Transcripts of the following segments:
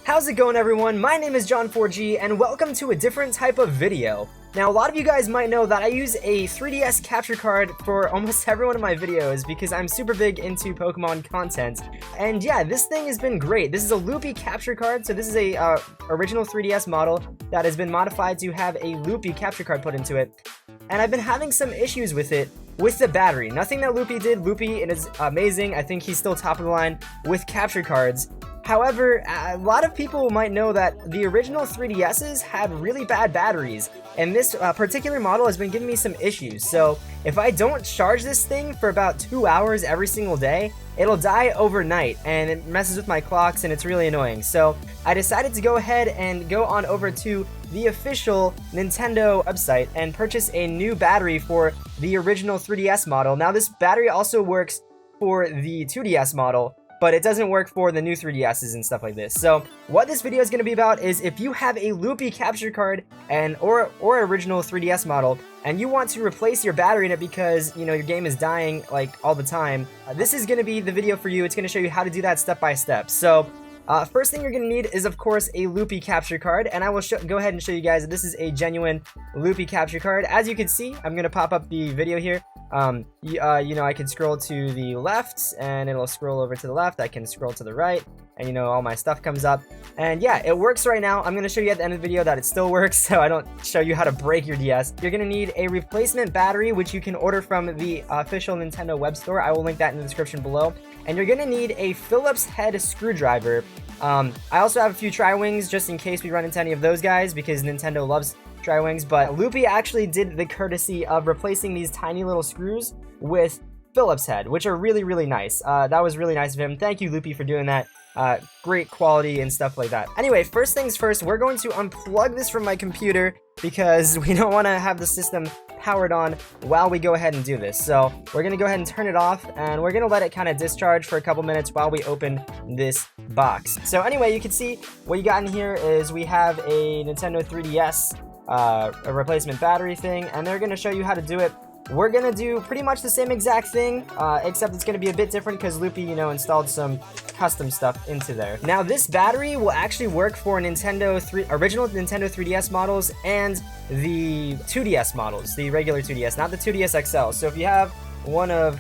How's it going, everyone? My name is John4G and welcome to a different type of video. Now, a lot of you guys might know that I use a 3DS capture card for almost every one of my videos because I'm super big into Pokemon content. And yeah, this thing has been great. This is a Loopy Capture Card, so this is a original 3DS model that has been modified to have a Loopy Capture Card put into it. And I've been having some issues with it with the battery. Nothing that Loopy did. Loopy is amazing. I think he's still top of the line with capture cards. However, a lot of people might know that the original 3DSs had really bad batteries, and this particular model has been giving me some issues. So if I don't charge this thing for about 2 hours every single day, it'll die overnight, and it messes with my clocks, and it's really annoying. So I decided to go ahead and go on over to the official Nintendo website and purchase a new battery for the original 3DS model. Now, this battery also works for the 2DS model, but it doesn't work for the new 3DSs and stuff like this. So what this video is going to be about is if you have a Loopy Capture Card or original 3DS model and you want to replace your battery in it because, you know, your game is dying like all the time, this is going to be the video for you. It's going to show you how to do that step by step. So first thing you're going to need is, of course, a Loopy Capture Card, and I will go ahead and show you guys that this is a genuine Loopy Capture Card. As you can see, I'm going to pop up the video here. You know, I can scroll to the left and it'll scroll over to the left. I can scroll to the right and, you know, all my stuff comes up. And yeah, it works right now. I'm going to show you at the end of the video that it still works, so I don't show you how to break your DS. You're going to need a replacement battery, which you can order from the official Nintendo web store. I will link that in the description below. And you're going to need a Phillips head screwdriver. I also have a few Tri-Wings just in case we run into any of those guys because Nintendo loves Tri-Wings, but Loopy actually did the courtesy of replacing these tiny little screws with Phillips head, which are really, really nice. That was really nice of him. Thank you, Loopy, for doing that. Great quality and stuff like that. Anyway, first things first, we're going to unplug this from my computer because we don't want to have the system powered on while we go ahead and do this. So we're going to go ahead and turn it off, and we're going to let it kind of discharge for a couple minutes while we open this box. So anyway, you can see what you got in here is we have a Nintendo 3DS a replacement battery thing, and they're going to show you how to do it. We're going to do pretty much the same exact thing, except it's going to be a bit different because Loopy, you know, installed some custom stuff into there. Now, this battery will actually work for original Nintendo 3DS models and the 2DS models, the regular 2DS, not the 2DS XL. So if you have one of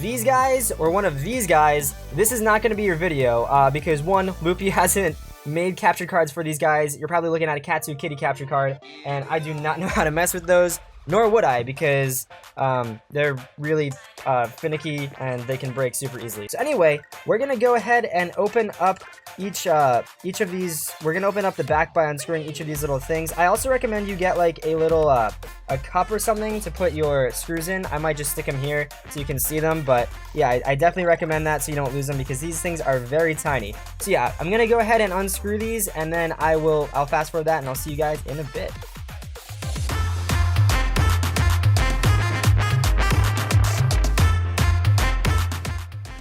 these guys or one of these guys, this is not going to be your video because one, Loopy hasn't made capture cards for these guys. You're probably looking at a Katsu Kitty capture card, and I do not know how to mess with those, nor would I, because they're really finicky and they can break super easily. So anyway, we're gonna go ahead and open up each of these. We're gonna open up the back by unscrewing each of these little things. I also recommend you get like a little a cup or something to put your screws in. I might just stick them here so you can see them, but yeah, I definitely recommend that so you don't lose them because these things are very tiny. So yeah, I'm gonna go ahead and unscrew these, and then I'll fast forward that and I'll see you guys in a bit.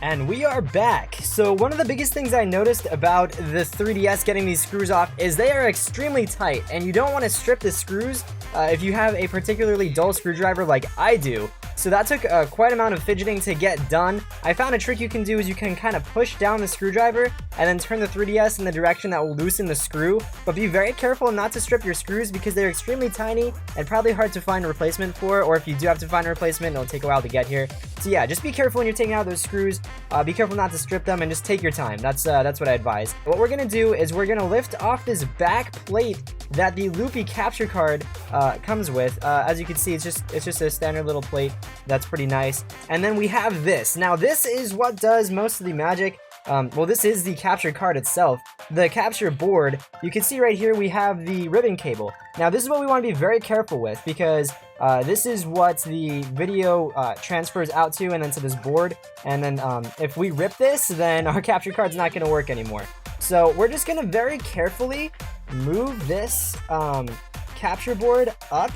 And we are back. So one of the biggest things I noticed about the 3DS getting these screws off is they are extremely tight, and you don't want to strip the screws if you have a particularly dull screwdriver like I do. So that took quite an amount of fidgeting to get done. I found a trick you can do is you can kind of push down the screwdriver and then turn the 3DS in the direction that will loosen the screw. But be very careful not to strip your screws because they're extremely tiny and probably hard to find a replacement for, or if you do have to find a replacement, it'll take a while to get here. So yeah, just be careful when you're taking out those screws. Be careful not to strip them and just take your time. That's what I advise. What we're gonna do is we're gonna lift off this back plate that the Loopy Capture Card comes with. As you can see, it's just a standard little plate that's pretty nice. And then we have this. Now this is what does most of the magic. Well, this is the capture card itself. The capture board, you can see right here we have the ribbon cable. Now this is what we want to be very careful with because this is what the video transfers out to and then to this board. And then if we rip this, then our capture card's not going to work anymore. So we're just going to very carefully move this capture board up,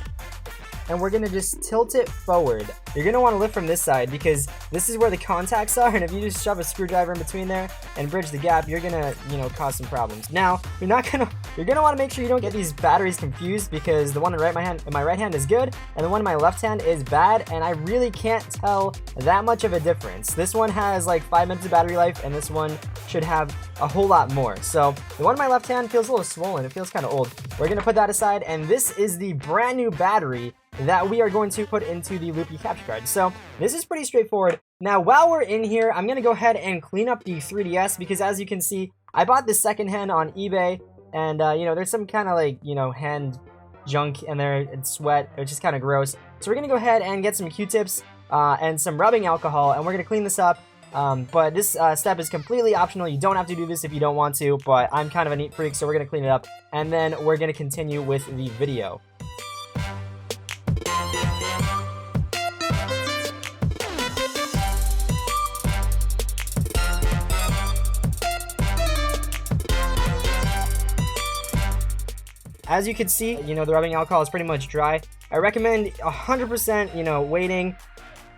and we're going to just tilt it forward you're going to want to lift from this side because this is where the contacts are, and if you just shove a screwdriver in between there and bridge the gap, you're going to, cause some problems. Now, you're going to want to make sure you don't get these batteries confused because the one in my right hand is good and the one in my left hand is bad, and I really can't tell that much of a difference. This one has like 5 minutes of battery life and this one should have a whole lot more. So the one in my left hand feels a little swollen. It feels kind of old. We're going to put that aside, and this is the brand new battery that we are going to put into the Loopy Capture Card. So this is pretty straightforward. Now, while we're in here, I'm going to go ahead and clean up the 3DS because as you can see, I bought this secondhand on eBay, and there's some kind of like, hand junk in there and sweat, which is kind of gross. So we're going to go ahead and get some Q-tips and some rubbing alcohol, and we're going to clean this up. But this step is completely optional. You don't have to do this if you don't want to, but I'm kind of a neat freak, so we're going to clean it up, and then we're going to continue with the video. As you can see, the rubbing alcohol is pretty much dry. I recommend 100%, waiting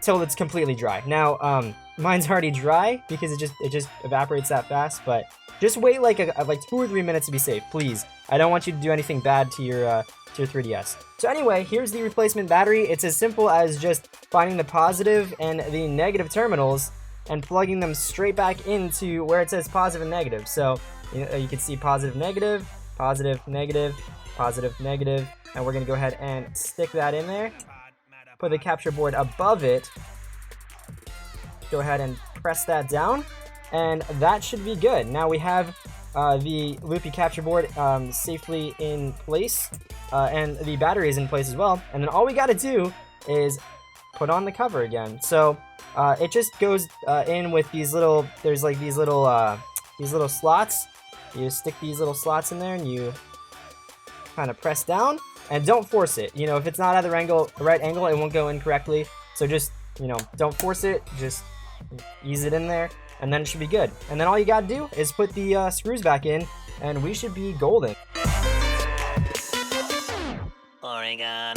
till it's completely dry. Now, mine's already dry because it just evaporates that fast, but just wait like 2 or 3 minutes to be safe, please. I don't want you to do anything bad to your 3DS. So anyway, here's the replacement battery. It's as simple as just finding the positive and the negative terminals and plugging them straight back into where it says positive and negative. So you can see positive, negative, positive, negative, positive, negative, and we're going to go ahead and stick that in there. Put the capture board above it. Go ahead and press that down, and that should be good. Now we have the Loopy capture board safely in place, and the battery is in place as well. And then all we got to do is put on the cover again. So it just goes in with these little. There's like these little slots. You stick these little slots in there, and you kind of press down, and don't force it. If it's not at the right angle, it won't go in correctly. So just, don't force it. Just ease it in there, and then it should be good. And then all you gotta do is put the screws back in, and we should be golden. Oregon.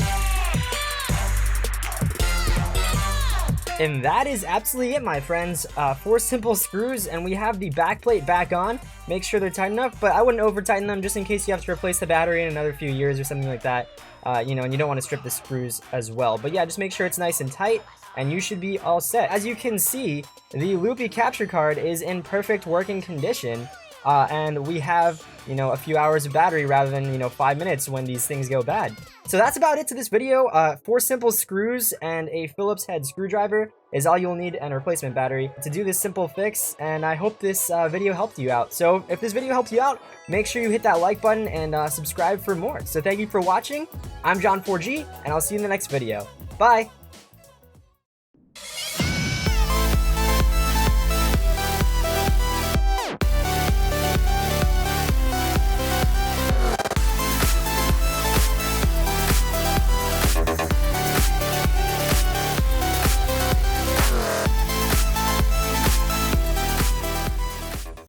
And that is absolutely it, my friends. 4 simple screws, and we have the back plate back on. Make sure they're tight enough, but I wouldn't over tighten them just in case you have to replace the battery in another few years or something like that. And you don't want to strip the screws as well. But yeah, just make sure it's nice and tight, and you should be all set. As you can see, the Loopy Capture Card is in perfect working condition, and we have, a few hours of battery rather than, 5 minutes when these things go bad. So that's about it to this video. 4 simple screws and a Phillips head screwdriver is all you'll need, and a replacement battery to do this simple fix, and I hope this video helped you out. So if this video helped you out, make sure you hit that like button and subscribe for more. So thank you for watching. I'm John4G, and I'll see you in the next video. Bye!